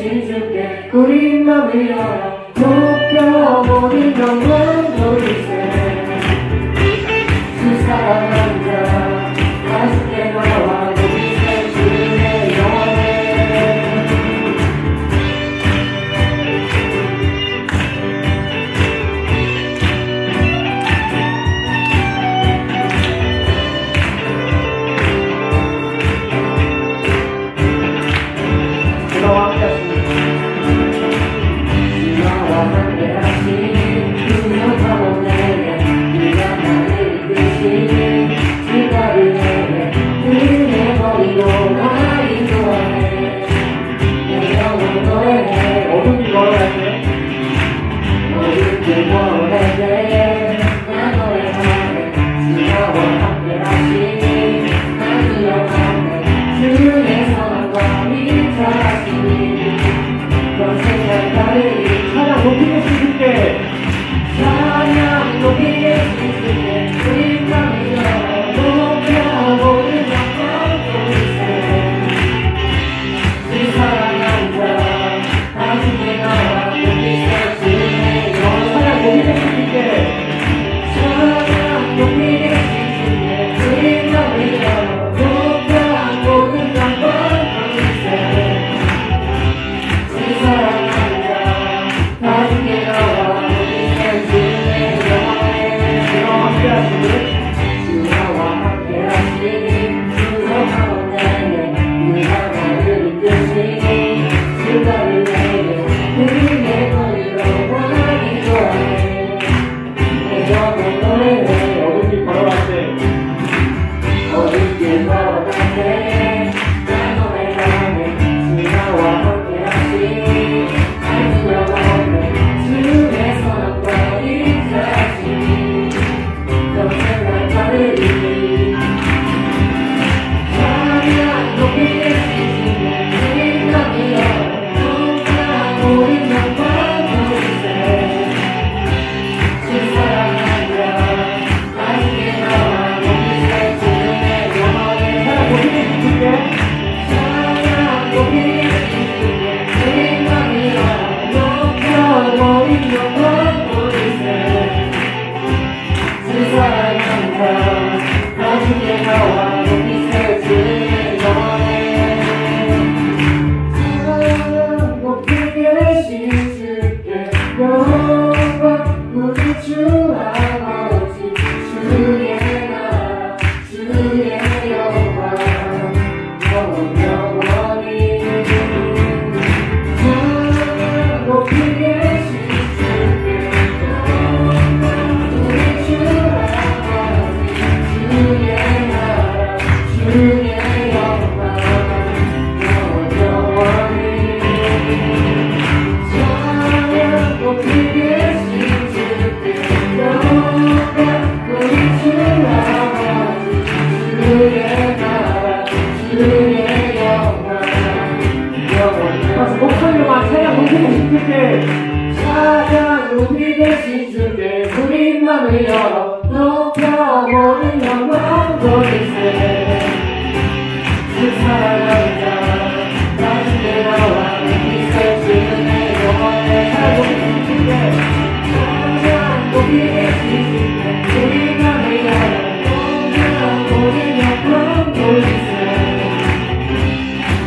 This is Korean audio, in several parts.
신주께 우리 맘을 열어 높여보는 영원 돌리세 두 사람 남자 가슴에 나와 우리의 주의 영원해 찬양 우리 대신 주께 우리 맘을 열어 높여보는 영광 돌리세 그 사랑자 나중에 나와 빛을 주는 영원의 살고 주께 찬양 우리 대신 주께 우리 맘을 열어 높여보는 영광 돌리세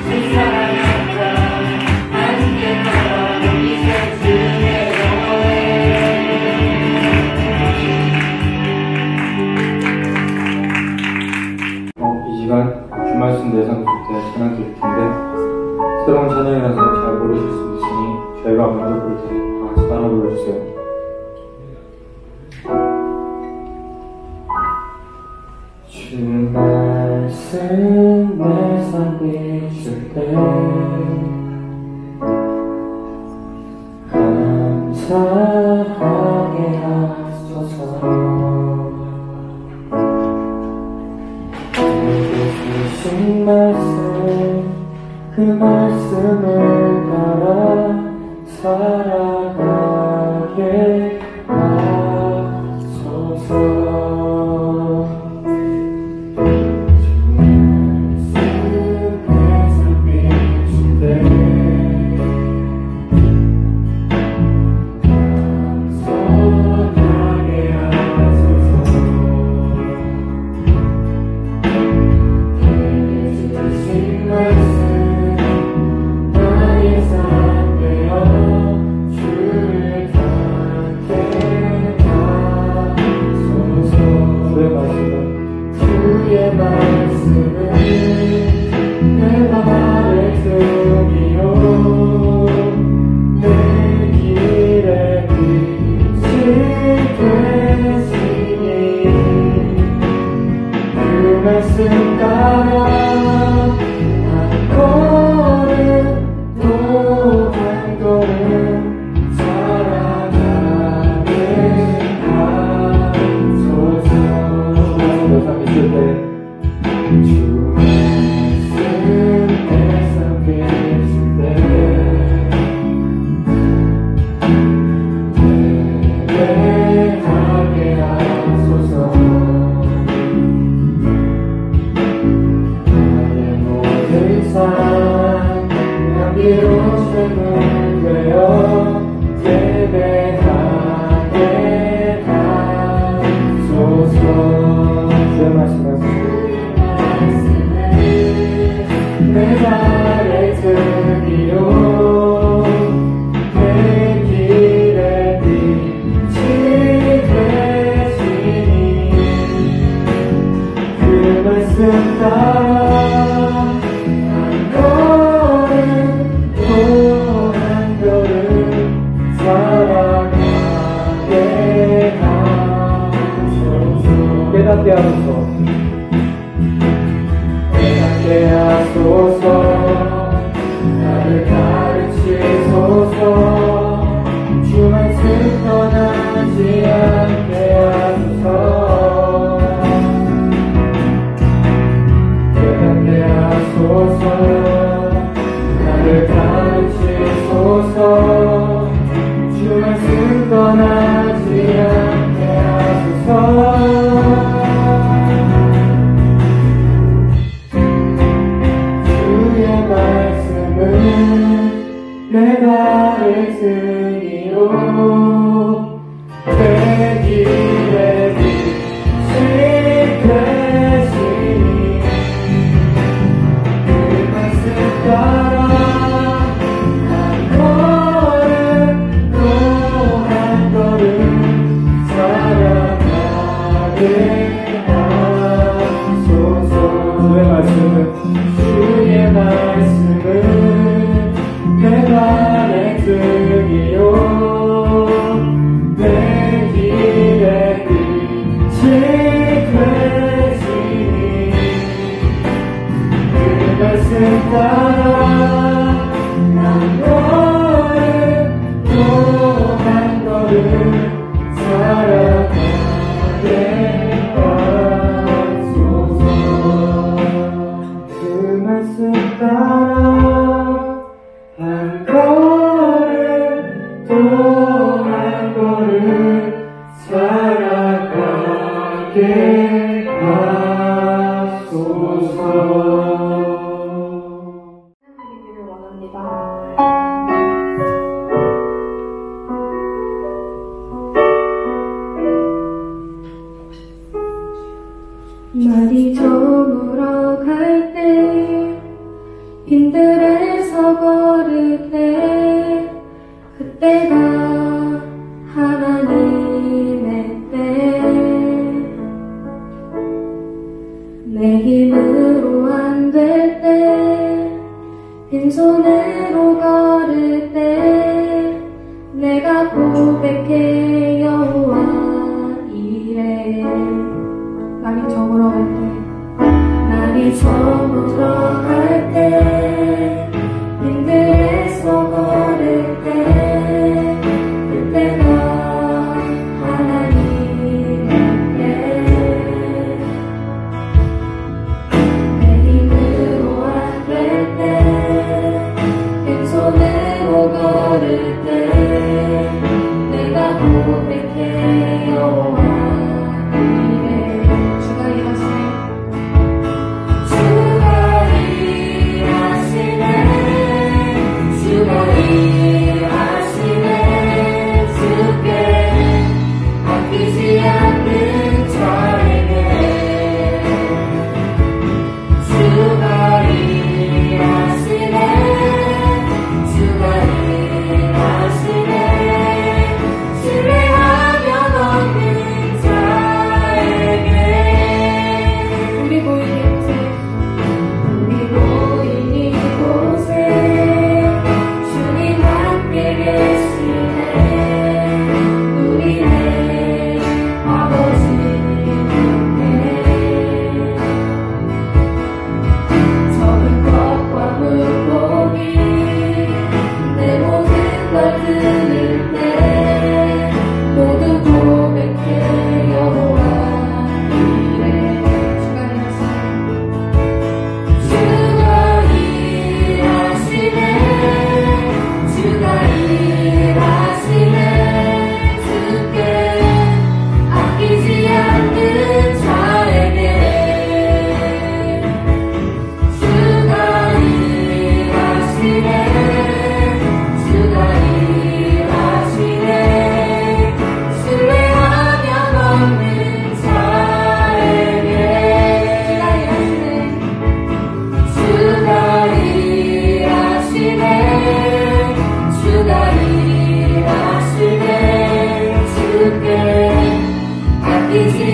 그 사랑자 나중에 나와 빛을 주는 주말씀 내상 때 찬양 드릴 텐데 새로운 찬양이라서 잘 모르실 수 있으니 저희가 먼저 부를 테니 다 같이 따라 불러주세요. 주 말씀 내상 비출 때 감사하게 하소서. 주신 말씀 그 말씀을 따라 살아가게 하소서. 주 말씀에서 비출 때 깨닫게 하소서. 깨닫게 하소서. 나를 가르치소서. 주 말씀 떠나지 않게 하소서. 깨닫게 하소서. 나를 가르치소서. 주 말씀 떠나지 않게 하소서. 내가 있으니요 내 길에 빛이 되시니 그 말씀 따라 한 걸음 또 한 걸음 살아가게 하소서. 주의 말씀은 내가 내 등이요 내 길에 빛이 되시니 그 말씀 따라 한 걸음 또 한 걸음 살아가게 하소서. 그 말씀 따라 한 걸음 또 한 걸음 살아가게 하소서. 하나님을 원합니다. 날이 저물어 갈 때 빈들에서 걸을 때 그때가 하나님의 때 내 힘으로 안 될 때 빈손으로 걸을 때 내가 고백해 여호와 이래. 날이 저물어 갈 때 날이 저물어 갈 때 빈들에서 걸을 때 그때가 하나님의 때 내 힘으로 안 될 때 빈손으로 걸을 때 내가 고백해 여호와 이래. 주가 일하시네.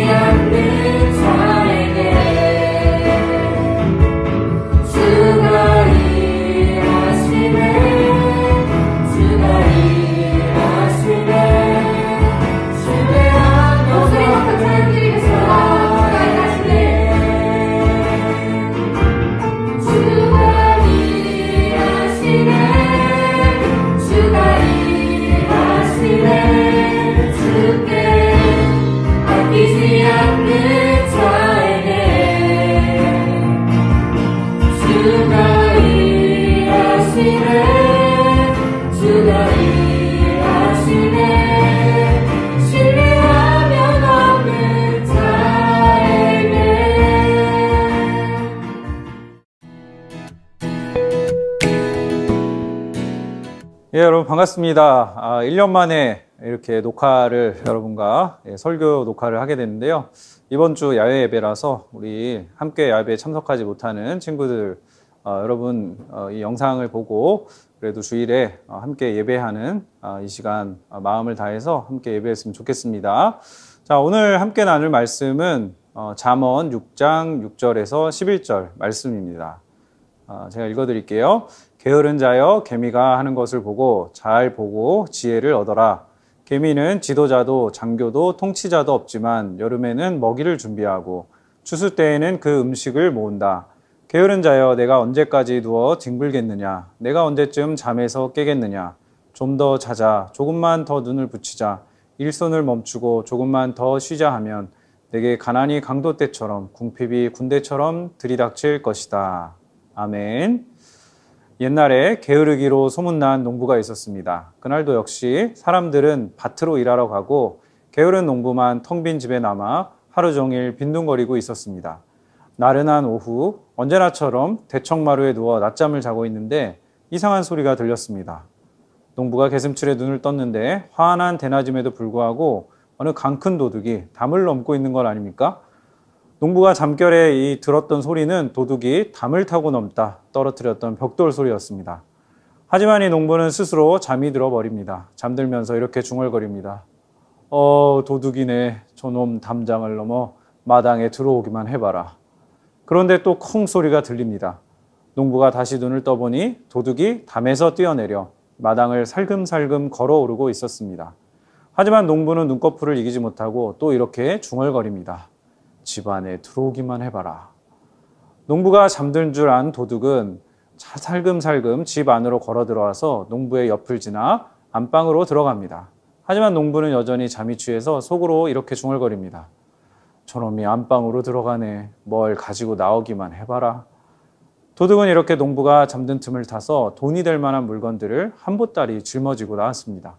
않는 자에게 보이지 않는 자에게 주가 일하시네 주가 일하시네 신뢰하면 없는 자에게. 예, 여러분 반갑습니다. 1년 만에 이렇게 녹화를 여러분과 설교 녹화를 하게 됐는데요. 이번 주 야외 예배라서 우리 함께 야외에 참석하지 못하는 친구들 여러분 이 영상을 보고 그래도 주일에 함께 예배하는 이 시간 마음을 다해서 함께 예배했으면 좋겠습니다. 자, 오늘 함께 나눌 말씀은 잠언 6장 6절에서 11절 말씀입니다. 제가 읽어드릴게요. 게으른 자여 개미가 하는 것을 보고 잘 보고 지혜를 얻어라. 개미는 지도자도 장교도 통치자도 없지만 여름에는 먹이를 준비하고 추수 때에는 그 음식을 모은다. 게으른 자여 내가 언제까지 누워 뒹굴겠느냐. 내가 언제쯤 잠에서 깨겠느냐. 좀 더 자자. 조금만 더 눈을 붙이자. 일손을 멈추고 조금만 더 쉬자 하면 내게 가난이 강도 때처럼 궁핍이 군대처럼 들이닥칠 것이다. 아멘. 옛날에 게으르기로 소문난 농부가 있었습니다. 그날도 역시 사람들은 밭으로 일하러 가고 게으른 농부만 텅 빈 집에 남아 하루 종일 빈둥거리고 있었습니다. 나른한 오후 언제나처럼 대청마루에 누워 낮잠을 자고 있는데 이상한 소리가 들렸습니다. 농부가 개슴츠레 눈을 떴는데 환한 대낮임에도 불구하고 어느 강큰 도둑이 담을 넘고 있는 건 아닙니까? 농부가 잠결에 들었던 소리는 도둑이 담을 타고 넘다 떨어뜨렸던 벽돌 소리였습니다. 하지만 이 농부는 스스로 잠이 들어버립니다. 잠들면서 이렇게 중얼거립니다. 도둑이네. 저놈 담장을 넘어 마당에 들어오기만 해봐라. 그런데 또 콩 소리가 들립니다. 농부가 다시 눈을 떠보니 도둑이 담에서 뛰어내려 마당을 살금살금 걸어오르고 있었습니다. 하지만 농부는 눈꺼풀을 이기지 못하고 또 이렇게 중얼거립니다. 집 안에 들어오기만 해봐라. 농부가 잠든 줄 안 도둑은 살금살금 집 안으로 걸어 들어와서 농부의 옆을 지나 안방으로 들어갑니다. 하지만 농부는 여전히 잠이 취해서 속으로 이렇게 중얼거립니다. 저놈이 안방으로 들어가네. 뭘 가지고 나오기만 해봐라. 도둑은 이렇게 농부가 잠든 틈을 타서 돈이 될 만한 물건들을 한 보따리 짊어지고 나왔습니다.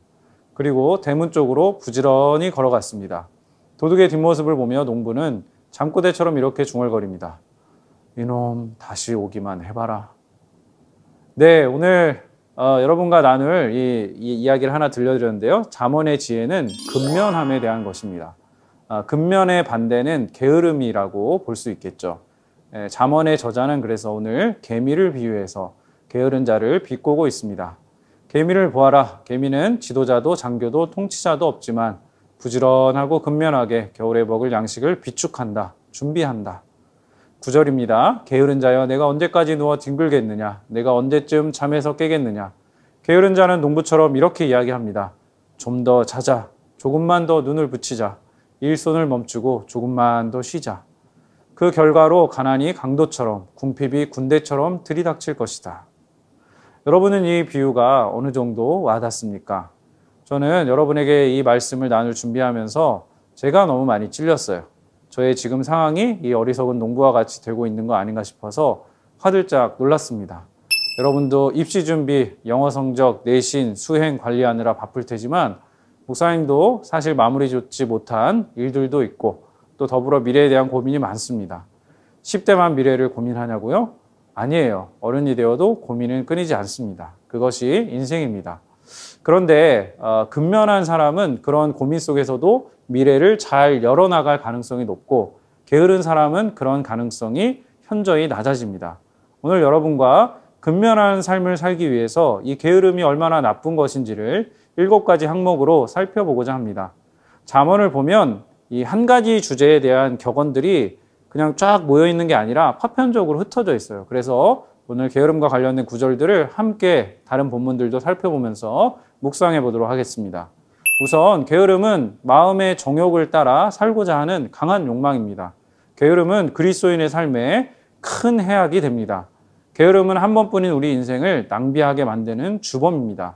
그리고 대문 쪽으로 부지런히 걸어갔습니다. 도둑의 뒷모습을 보며 농부는 잠꼬대처럼 이렇게 중얼거립니다. 이놈 다시 오기만 해봐라. 네, 오늘 여러분과 나눌 이 이야기를 하나 들려드렸는데요. 잠언의 지혜는 근면함에 대한 것입니다. 근면의 반대는 게으름이라고 볼 수 있겠죠. 잠언의 저자는 그래서 오늘 개미를 비유해서 게으른 자를 비꼬고 있습니다. 개미를 보아라. 개미는 지도자도 장교도 통치자도 없지만 부지런하고 근면하게 겨울에 먹을 양식을 비축한다, 준비한다. 9절입니다. 게으른 자여 내가 언제까지 누워 뒹굴겠느냐. 내가 언제쯤 잠에서 깨겠느냐. 게으른 자는 농부처럼 이렇게 이야기합니다. 좀 더 자자. 조금만 더 눈을 붙이자. 일손을 멈추고 조금만 더 쉬자. 그 결과로 가난이 강도처럼 궁핍이 군대처럼 들이닥칠 것이다. 여러분은 이 비유가 어느 정도 와닿습니까? 저는 여러분에게 이 말씀을 나눌 준비하면서 제가 너무 많이 찔렸어요. 저의 지금 상황이 이 어리석은 농부와 같이 되고 있는 거 아닌가 싶어서 화들짝 놀랐습니다. 여러분도 입시 준비, 영어 성적, 내신, 수행 관리하느라 바쁠 테지만 목사님도 사실 마무리 좋지 못한 일들도 있고 또 더불어 미래에 대한 고민이 많습니다. 10대만 미래를 고민하냐고요? 아니에요. 어른이 되어도 고민은 끊이지 않습니다. 그것이 인생입니다. 그런데 근면한 사람은 그런 고민 속에서도 미래를 잘 열어나갈 가능성이 높고 게으른 사람은 그런 가능성이 현저히 낮아집니다. 오늘 여러분과 근면한 삶을 살기 위해서 이 게으름이 얼마나 나쁜 것인지를 7가지 항목으로 살펴보고자 합니다. 잠언을 보면 이 한 가지 주제에 대한 격언들이 그냥 쫙 모여있는 게 아니라 파편적으로 흩어져 있어요. 그래서 오늘 게으름과 관련된 구절들을 함께 다른 본문들도 살펴보면서 묵상해 보도록 하겠습니다. 우선 게으름은 마음의 정욕을 따라 살고자 하는 강한 욕망입니다. 게으름은 그리스도인의 삶에 큰 해악이 됩니다. 게으름은 한 번뿐인 우리 인생을 낭비하게 만드는 주범입니다.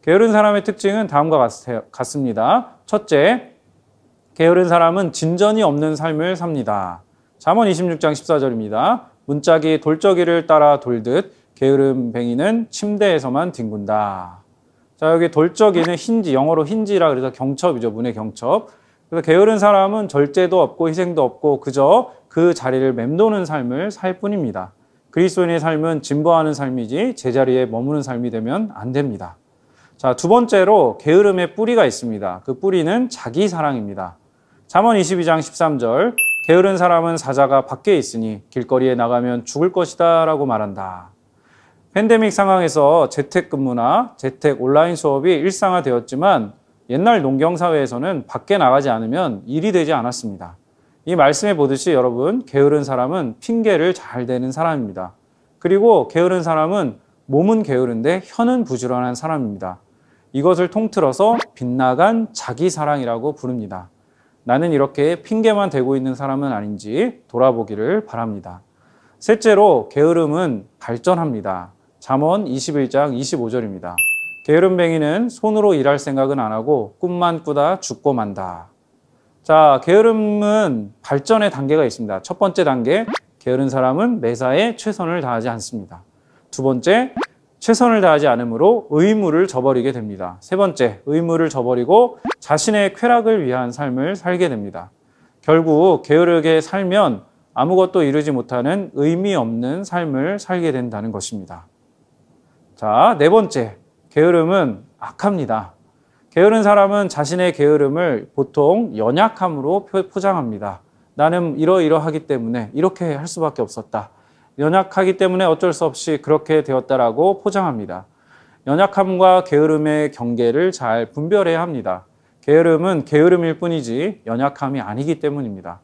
게으른 사람의 특징은 다음과 같습니다. 첫째, 게으른 사람은 진전이 없는 삶을 삽니다. 잠언 26장 14절입니다. 문짝이 돌적이를 따라 돌듯 게으름 뱅이는 침대에서만 뒹군다. 자, 여기 돌적이는 힌지, 영어로 힌지라 그래서 경첩이죠. 문의 경첩. 그래서 게으른 사람은 절제도 없고 희생도 없고 그저 그 자리를 맴도는 삶을 살 뿐입니다. 그리스도인의 삶은 진보하는 삶이지 제자리에 머무는 삶이 되면 안 됩니다. 자, 두 번째로 게으름의 뿌리가 있습니다. 그 뿌리는 자기 사랑입니다. 잠언 22장 13절, 게으른 사람은 사자가 밖에 있으니 길거리에 나가면 죽을 것이다 라고 말한다. 팬데믹 상황에서 재택근무나 재택 온라인 수업이 일상화되었지만 옛날 농경사회에서는 밖에 나가지 않으면 일이 되지 않았습니다. 이 말씀에 보듯이 여러분, 게으른 사람은 핑계를 잘 대는 사람입니다. 그리고 게으른 사람은 몸은 게으른데 혀는 부지런한 사람입니다. 이것을 통틀어서 빗나간 자기 사랑이라고 부릅니다. 나는 이렇게 핑계만 대고 있는 사람은 아닌지 돌아보기를 바랍니다. 셋째로 게으름은 발전합니다. 잠언 21장 25절입니다. 게으름뱅이는 손으로 일할 생각은 안 하고 꿈만 꾸다 죽고 만다. 자, 게으름은 발전의 단계가 있습니다. 첫 번째 단계, 게으른 사람은 매사에 최선을 다하지 않습니다. 두 번째, 최선을 다하지 않으므로 의무를 저버리게 됩니다. 세 번째, 의무를 저버리고 자신의 쾌락을 위한 삶을 살게 됩니다. 결국 게으르게 살면 아무것도 이루지 못하는 의미 없는 삶을 살게 된다는 것입니다. 자, 네 번째, 게으름은 악합니다. 게으른 사람은 자신의 게으름을 보통 연약함으로 포장합니다. 나는 이러이러하기 때문에 이렇게 할 수밖에 없었다. 연약하기 때문에 어쩔 수 없이 그렇게 되었다라고 포장합니다. 연약함과 게으름의 경계를 잘 분별해야 합니다. 게으름은 게으름일 뿐이지 연약함이 아니기 때문입니다.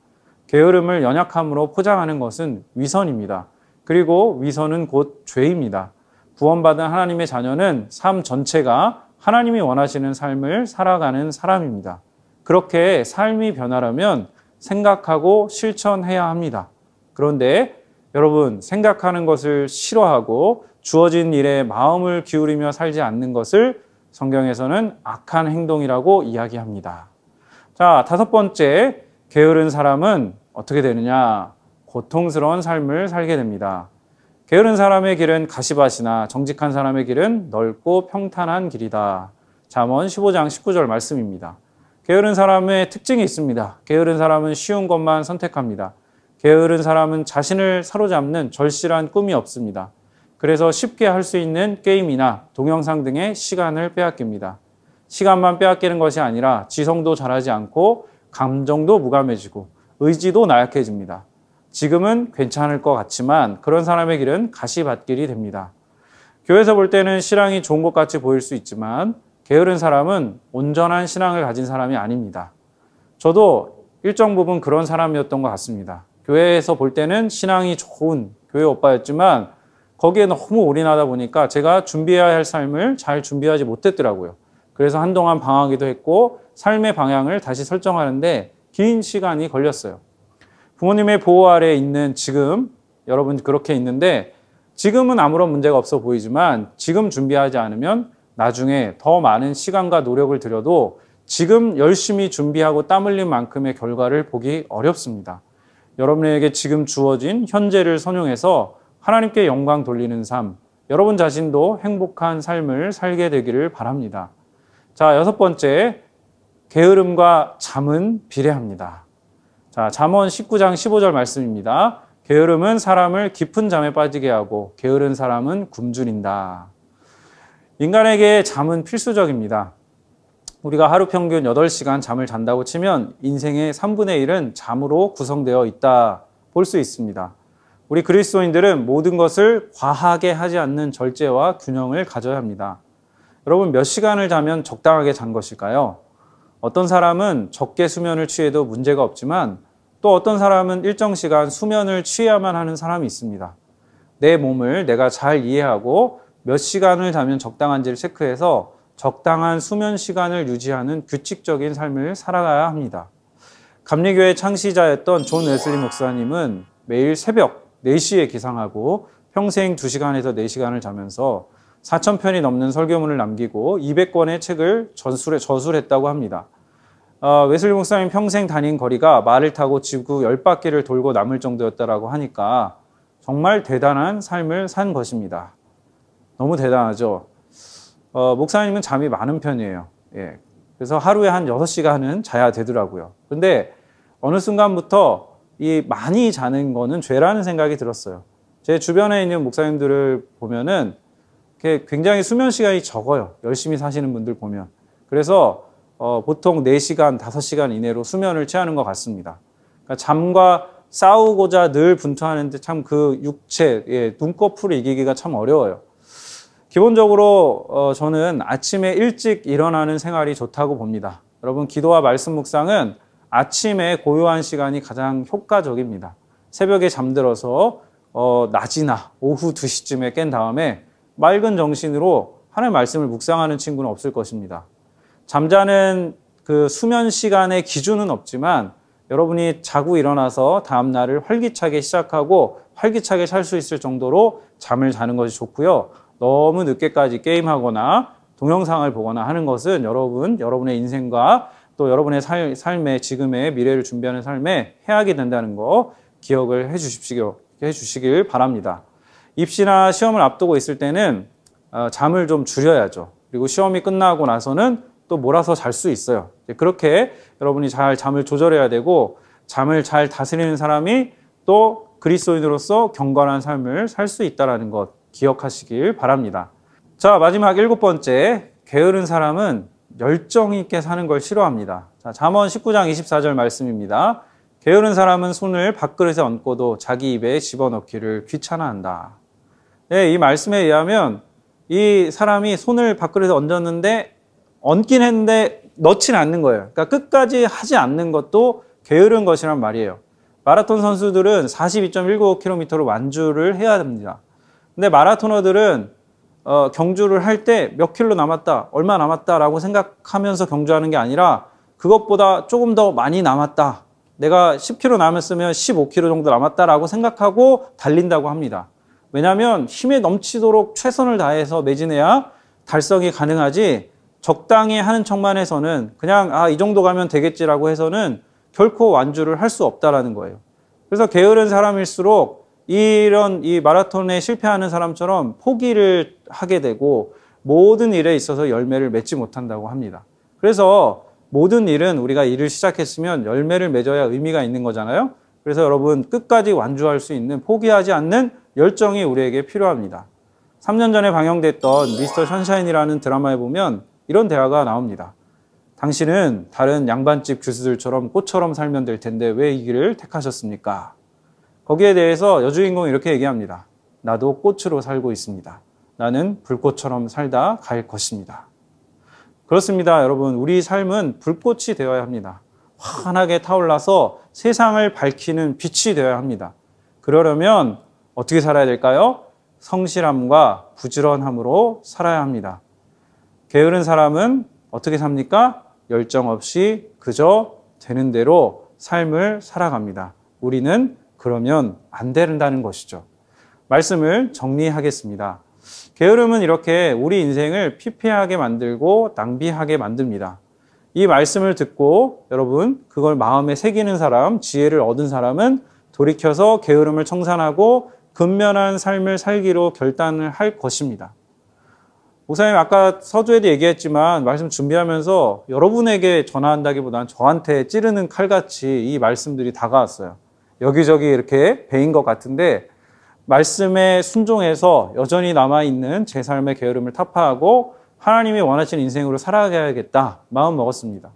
게으름을 연약함으로 포장하는 것은 위선입니다. 그리고 위선은 곧 죄입니다. 구원받은 하나님의 자녀는 삶 전체가 하나님이 원하시는 삶을 살아가는 사람입니다. 그렇게 삶이 변하려면 생각하고 실천해야 합니다. 그런데 여러분, 생각하는 것을 싫어하고 주어진 일에 마음을 기울이며 살지 않는 것을 성경에서는 악한 행동이라고 이야기합니다. 자, 다섯 번째, 게으른 사람은 어떻게 되느냐? 고통스러운 삶을 살게 됩니다. 게으른 사람의 길은 가시밭이나 정직한 사람의 길은 넓고 평탄한 길이다. 잠언 15장 19절 말씀입니다. 게으른 사람의 특징이 있습니다. 게으른 사람은 쉬운 것만 선택합니다. 게으른 사람은 자신을 사로잡는 절실한 꿈이 없습니다. 그래서 쉽게 할 수 있는 게임이나 동영상 등의 시간을 빼앗깁니다. 시간만 빼앗기는 것이 아니라 지성도 자라지 않고 감정도 무감해지고 의지도 나약해집니다. 지금은 괜찮을 것 같지만 그런 사람의 길은 가시밭길이 됩니다. 교회에서 볼 때는 신앙이 좋은 것 같이 보일 수 있지만 게으른 사람은 온전한 신앙을 가진 사람이 아닙니다. 저도 일정 부분 그런 사람이었던 것 같습니다. 교회에서 볼 때는 신앙이 좋은 교회 오빠였지만 거기에 너무 올인하다 보니까 제가 준비해야 할 삶을 잘 준비하지 못했더라고요. 그래서 한동안 방황하기도 했고 삶의 방향을 다시 설정하는데 긴 시간이 걸렸어요. 부모님의 보호 아래에 있는 지금 여러분 그렇게 있는데 지금은 아무런 문제가 없어 보이지만 지금 준비하지 않으면 나중에 더 많은 시간과 노력을 들여도 지금 열심히 준비하고 땀 흘린 만큼의 결과를 보기 어렵습니다. 여러분에게 지금 주어진 현재를 선용해서 하나님께 영광 돌리는 삶, 여러분 자신도 행복한 삶을 살게 되기를 바랍니다. 자, 여섯 번째, 게으름과 잠은 비례합니다. 자, 잠언 19장 15절 말씀입니다. 게으름은 사람을 깊은 잠에 빠지게 하고 게으른 사람은 굶주린다. 인간에게 잠은 필수적입니다. 우리가 하루 평균 8시간 잠을 잔다고 치면 인생의 3분의 1은 잠으로 구성되어 있다 볼 수 있습니다. 우리 그리스도인들은 모든 것을 과하게 하지 않는 절제와 균형을 가져야 합니다. 여러분, 몇 시간을 자면 적당하게 잔 것일까요? 어떤 사람은 적게 수면을 취해도 문제가 없지만 또 어떤 사람은 일정 시간 수면을 취해야만 하는 사람이 있습니다. 내 몸을 내가 잘 이해하고 몇 시간을 자면 적당한지를 체크해서 적당한 수면 시간을 유지하는 규칙적인 삶을 살아가야 합니다. 감리교회 창시자였던 존 웨슬리 목사님은 매일 새벽 4시에 기상하고 평생 2시간에서 4시간을 자면서 4,000편이 넘는 설교문을 남기고 200권의 책을 저술했다고 합니다. 웨슬리 목사님 평생 다닌 거리가 말을 타고 지구 10바퀴를 돌고 남을 정도였다라고 하니까 정말 대단한 삶을 산 것입니다. 너무 대단하죠. 목사님은 잠이 많은 편이에요. 예. 그래서 하루에 한 6시간은 자야 되더라고요. 근데 어느 순간부터 이 많이 자는 거는 죄라는 생각이 들었어요. 제 주변에 있는 목사님들을 보면은 굉장히 수면 시간이 적어요. 열심히 사시는 분들 보면. 그래서 보통 4시간, 5시간 이내로 수면을 취하는 것 같습니다. 그러니까 잠과 싸우고자 늘 분투하는데 참 그 육체, 예, 눈꺼풀을 이기기가 참 어려워요. 기본적으로 저는 아침에 일찍 일어나는 생활이 좋다고 봅니다. 여러분, 기도와 말씀 묵상은 아침에 고요한 시간이 가장 효과적입니다. 새벽에 잠들어서 낮이나 오후 2시쯤에 깬 다음에 맑은 정신으로 하나님의 말씀을 묵상하는 친구는 없을 것입니다. 잠자는 그 수면 시간의 기준은 없지만 여러분이 자고 일어나서 다음 날을 활기차게 시작하고 활기차게 살 수 있을 정도로 잠을 자는 것이 좋고요. 너무 늦게까지 게임하거나 동영상을 보거나 하는 것은 여러분의 인생과 또 여러분의 삶의 지금의 미래를 준비하는 삶에 해악이 된다는 거 기억을 해주시길 바랍니다. 입시나 시험을 앞두고 있을 때는 잠을 좀 줄여야죠. 그리고 시험이 끝나고 나서는 또 몰아서 잘 수 있어요. 그렇게 여러분이 잘 잠을 조절해야 되고 잠을 잘 다스리는 사람이 또 그리스도인으로서 경건한 삶을 살 수 있다는 것 기억하시길 바랍니다. 자, 마지막 7번째, 게으른 사람은 열정 있게 사는 걸 싫어합니다. 자, 잠언 19장 24절 말씀입니다. 게으른 사람은 손을 밥그릇에 얹고도 자기 입에 집어넣기를 귀찮아한다. 네, 이 말씀에 의하면 이 사람이 손을 밥그릇에 얹긴 했는데 넣진 않는 거예요. 그러니까 끝까지 하지 않는 것도 게으른 것이란 말이에요. 마라톤 선수들은 42.195km로 완주를 해야 됩니다. 근데 마라토너들은 경주를 할 때 몇 킬로 남았다, 얼마 남았다라고 생각하면서 경주하는 게 아니라 그것보다 조금 더 많이 남았다. 내가 10km 남았으면 15km 정도 남았다라고 생각하고 달린다고 합니다. 왜냐하면 힘에 넘치도록 최선을 다해서 매진해야 달성이 가능하지 적당히 하는 척만 해서는 그냥 이 정도 가면 되겠지라고 해서는 결코 완주를 할 수 없다라는 거예요. 그래서 게으른 사람일수록 이 마라톤에 실패하는 사람처럼 포기를 하게 되고 모든 일에 있어서 열매를 맺지 못한다고 합니다. 그래서 모든 일은 우리가 일을 시작했으면 열매를 맺어야 의미가 있는 거잖아요. 그래서 여러분 끝까지 완주할 수 있는 포기하지 않는 열정이 우리에게 필요합니다. 3년 전에 방영됐던 미스터 션샤인이라는 드라마에 보면 이런 대화가 나옵니다. 당신은 다른 양반집 교수들처럼 꽃처럼 살면 될 텐데 왜 이 길을 택하셨습니까? 거기에 대해서 여주인공이 이렇게 얘기합니다. 나도 꽃으로 살고 있습니다. 나는 불꽃처럼 살다 갈 것입니다. 그렇습니다, 여러분. 우리 삶은 불꽃이 되어야 합니다. 환하게 타올라서 세상을 밝히는 빛이 되어야 합니다. 그러려면 어떻게 살아야 될까요? 성실함과 부지런함으로 살아야 합니다. 게으른 사람은 어떻게 삽니까? 열정 없이 그저 되는 대로 삶을 살아갑니다. 우리는 그러면 안 된다는 것이죠. 말씀을 정리하겠습니다. 게으름은 이렇게 우리 인생을 피폐하게 만들고 낭비하게 만듭니다. 이 말씀을 듣고 여러분 그걸 마음에 새기는 사람, 지혜를 얻은 사람은 돌이켜서 게으름을 청산하고 근면한 삶을 살기로 결단을 할 것입니다. 목사님 아까 서두에도 얘기했지만 말씀 준비하면서 여러분에게 전화한다기보다는 저한테 찌르는 칼같이 이 말씀들이 다가왔어요. 여기저기 이렇게 베인 것 같은데 말씀에 순종해서 여전히 남아있는 제 삶의 게으름을 타파하고 하나님이 원하시는 인생으로 살아가야겠다 마음 먹었습니다.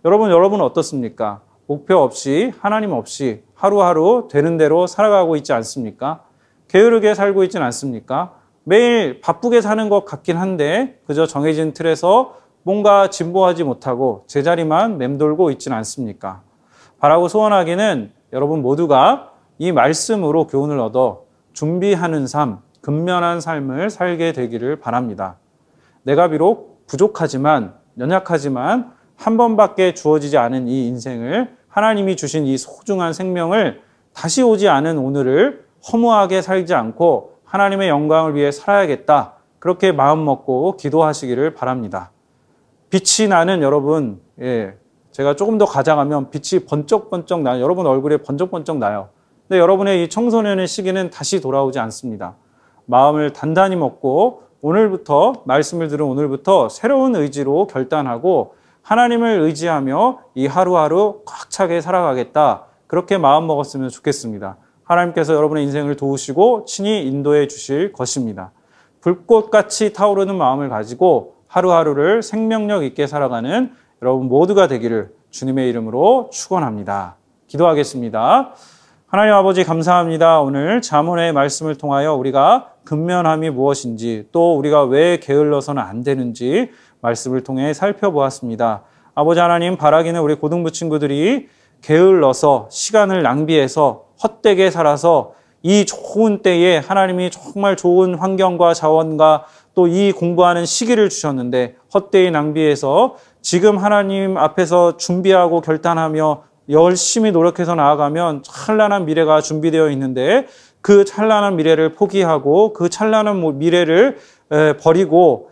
여러분 어떻습니까? 목표 없이 하나님 없이 하루하루 되는 대로 살아가고 있지 않습니까? 게으르게 살고 있지는 않습니까? 매일 바쁘게 사는 것 같긴 한데 그저 정해진 틀에서 뭔가 진보하지 못하고 제자리만 맴돌고 있지는 않습니까? 바라고 소원하기는 여러분 모두가 이 말씀으로 교훈을 얻어 준비하는 삶, 근면한 삶을 살게 되기를 바랍니다. 내가 비록 부족하지만 연약하지만 한 번밖에 주어지지 않은 이 인생을 하나님이 주신 이 소중한 생명을 다시 오지 않은 오늘을 허무하게 살지 않고 하나님의 영광을 위해 살아야겠다. 그렇게 마음 먹고 기도하시기를 바랍니다. 빛이 나는 여러분, 제가 조금 더 가장하면 빛이 번쩍번쩍 나요. 여러분 얼굴에 번쩍번쩍 나요. 근데 여러분의 이 청소년의 시기는 다시 돌아오지 않습니다. 마음을 단단히 먹고 오늘부터 말씀을 들은 오늘부터 새로운 의지로 결단하고 하나님을 의지하며 이 하루하루 꽉 차게 살아가겠다. 그렇게 마음 먹었으면 좋겠습니다. 하나님께서 여러분의 인생을 도우시고 친히 인도해 주실 것입니다. 불꽃같이 타오르는 마음을 가지고 하루하루를 생명력 있게 살아가는 여러분 모두가 되기를 주님의 이름으로 축원합니다. 기도하겠습니다. 하나님 아버지 감사합니다. 오늘 잠언의 말씀을 통하여 우리가 근면함이 무엇인지 또 우리가 왜 게을러서는 안 되는지 말씀을 통해 살펴보았습니다. 아버지 하나님 바라기는 우리 고등부 친구들이 게을러서 시간을 낭비해서 헛되게 살아서 이 좋은 때에 하나님이 정말 좋은 환경과 자원과 또 이 공부하는 시기를 주셨는데 헛되이 낭비해서 지금 하나님 앞에서 준비하고 결단하며 열심히 노력해서 나아가면 찬란한 미래가 준비되어 있는데 그 찬란한 미래를 포기하고 그 찬란한 미래를 버리고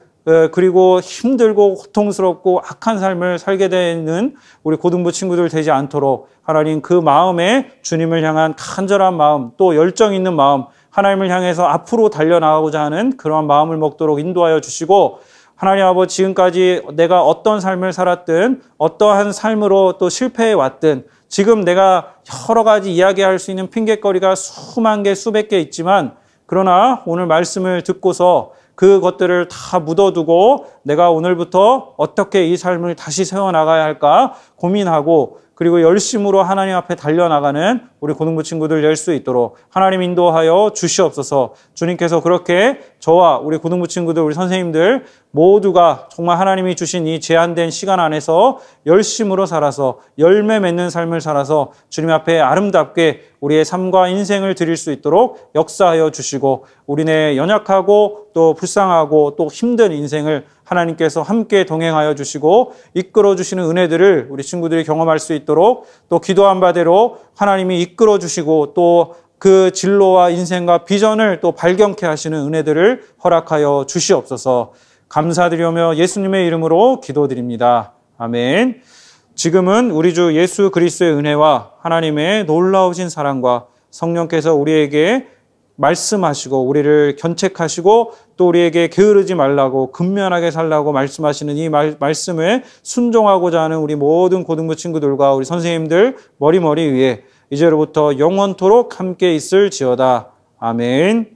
그리고 힘들고 고통스럽고 악한 삶을 살게 되는 우리 고등부 친구들 되지 않도록 하나님 그 마음에 주님을 향한 간절한 마음 또 열정 있는 마음 하나님을 향해서 앞으로 달려나가고자 하는 그러한 마음을 먹도록 인도하여 주시고 하나님 아버지 지금까지 내가 어떤 삶을 살았든 어떠한 삶으로 또 실패해 왔든 지금 내가 여러 가지 이야기할 수 있는 핑곗거리가 수만 개 수백 개 있지만 그러나 오늘 말씀을 듣고서 그것들을 다 묻어두고 내가 오늘부터 어떻게 이 삶을 다시 세워나가야 할까 고민하고 그리고 열심으로 하나님 앞에 달려나가는 우리 고등부 친구들 될 수 있도록 하나님 인도하여 주시옵소서. 주님께서 그렇게 저와 우리 고등부 친구들, 우리 선생님들 모두가 정말 하나님이 주신 이 제한된 시간 안에서 열심으로 살아서 열매 맺는 삶을 살아서 주님 앞에 아름답게 우리의 삶과 인생을 드릴 수 있도록 역사하여 주시고 우리네 연약하고 또 불쌍하고 또 힘든 인생을 하나님께서 함께 동행하여 주시고 이끌어 주시는 은혜들을 우리 친구들이 경험할 수 있도록 또 기도한 바대로 하나님이 이끌어 주시고 또 그 진로와 인생과 비전을 또 발견케 하시는 은혜들을 허락하여 주시옵소서. 감사드리며 예수님의 이름으로 기도드립니다. 아멘. 지금은 우리 주 예수 그리스도의 은혜와 하나님의 놀라우신 사랑과 성령께서 우리에게 말씀하시고 우리를 견책하시고 또 우리에게 게으르지 말라고 근면하게 살라고 말씀하시는 이 말씀에 순종하고자 하는 우리 모든 고등부 친구들과 우리 선생님들 머리 위에 이제로부터 영원토록 함께 있을지어다. 아멘.